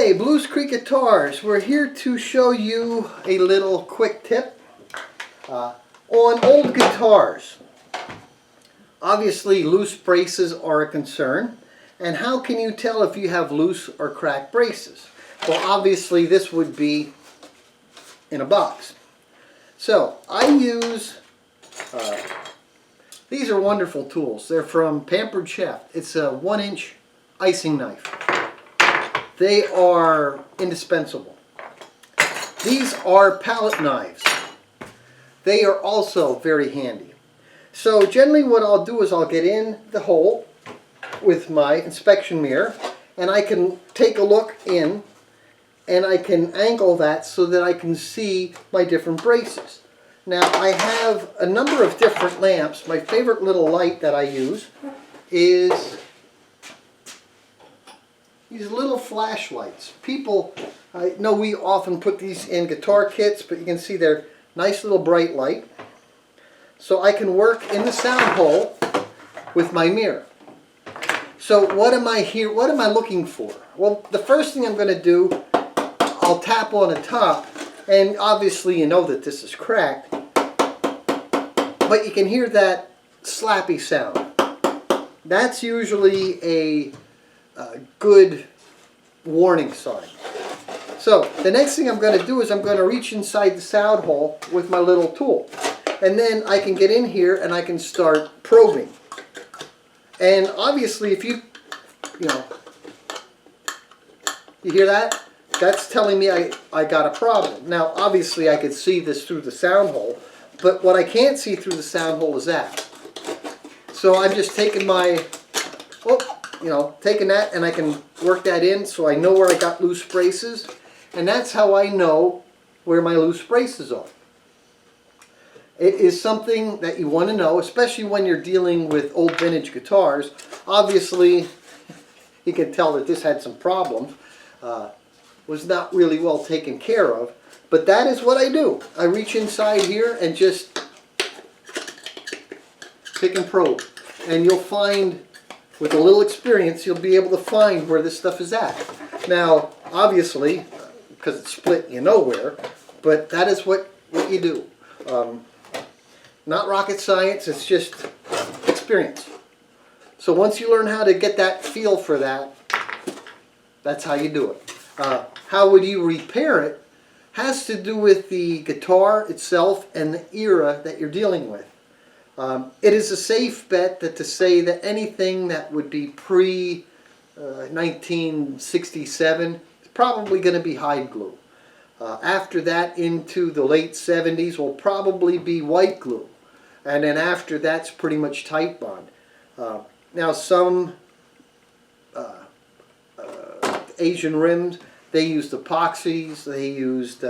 Okay, Blues Creek Guitars. We're here to show you a little quick tip on old guitars. Obviously, loose braces are a concern. And how can you tell if you have loose or cracked braces? Well, obviously, this would be in a box. So, I use, these are wonderful tools. They're from Pampered Chef. It's a 1-inch icing knife. They are indispensable. These are palette knives. They are also very handy. So generally what I'll do is I'll get in the hole with my inspection mirror and I can take a look in and I can angle that so that I can see my different braces. Now I have a number of different lamps. My favorite little light that I use is these little flashlights. People, I know we often put these in guitar kits, but you can see they're nice little bright light. So I can work in the sound hole with my mirror. So what am I looking for? Well, the first thing I'm going to do, I'll tap on the top, and obviously you know that this is cracked, but you can hear that slappy sound. That's usually a good warning sign. So the next thing I'm going to do is I'm going to reach inside the sound hole with my little tool, and then I can get in here and I can start probing. And obviously, if you hear that, that's telling me I got a problem. Now obviously I could see this through the sound hole, but what I can't see through the sound hole is that. So I'm just taking my taking that and I can work that in so I know where I got loose braces, and that's how I know where my loose braces are. It is something that you want to know, especially when you're dealing with old vintage guitars. Obviously, you can tell that this had some problems, was not really well taken care of, but that is what I do. I reach inside here and just pick and probe, and you'll find, with a little experience, you'll be able to find where this stuff is at. Now, obviously, because it's split, you know where, but that is what you do. Not rocket science, it's just experience. So once you learn how to get that feel for that, that's how you do it. How would you repair it has to do with the guitar itself and the era that you're dealing with. It is a safe bet to say that anything that would be pre-1967 is probably going to be hide glue. After that, into the late 70s, will probably be white glue. And then after that's pretty much Titebond. Now some Asian rims, they used epoxies, they used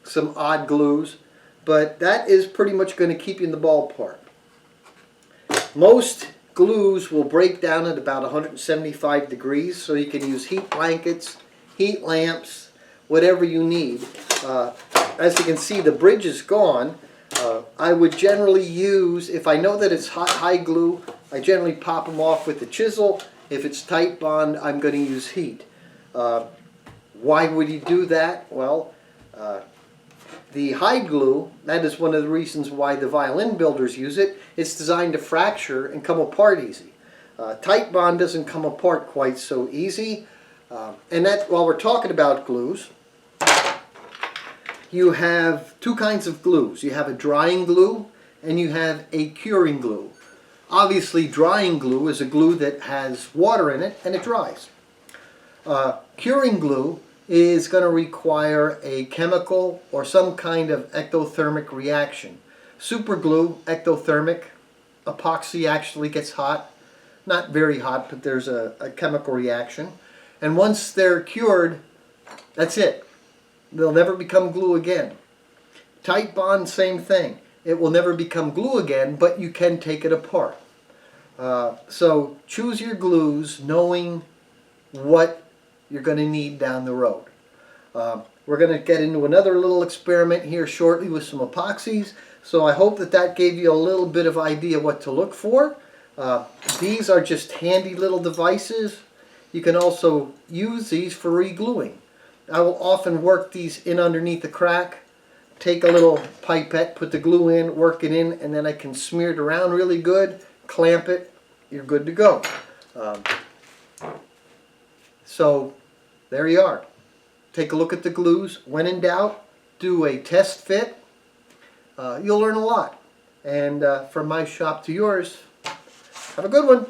some odd glues, but that is pretty much going to keep you in the ballpark. Most glues will break down at about 175 degrees, so you can use heat blankets, heat lamps, whatever you need. As you can see, the bridge is gone. I would generally use, if I know that it's high glue, I generally pop them off with the chisel. If it's Titebond, I'm going to use heat. Why would you do that? Well, the hide glue, that is one of the reasons why the violin builders use it. It's designed to fracture and come apart easy. Titebond doesn't come apart quite so easy. And that, while we're talking about glues, you have two kinds of glues. You have a drying glue and you have a curing glue. Obviously, drying glue is a glue that has water in it and it dries. Curing glue is going to require a chemical or some kind of ectothermic reaction. Super glue, ectothermic. Epoxy actually gets hot. Not very hot, but there's a chemical reaction. And once they're cured, that's it. They'll never become glue again. Titebond, same thing. It will never become glue again, but you can take it apart. So choose your glues knowing what you're going to need down the road. We're going to get into another little experiment here shortly with some epoxies. So I hope that gave you a little bit of idea what to look for. These are just handy little devices. You can also use these for re-gluing. I will often work these in underneath the crack, take a little pipette, put the glue in, work it in, and then I can smear it around really good, clamp it, you're good to go. So there you are. Take a look at the glues. When in doubt, do a test fit. You'll learn a lot. And from my shop to yours, have a good one.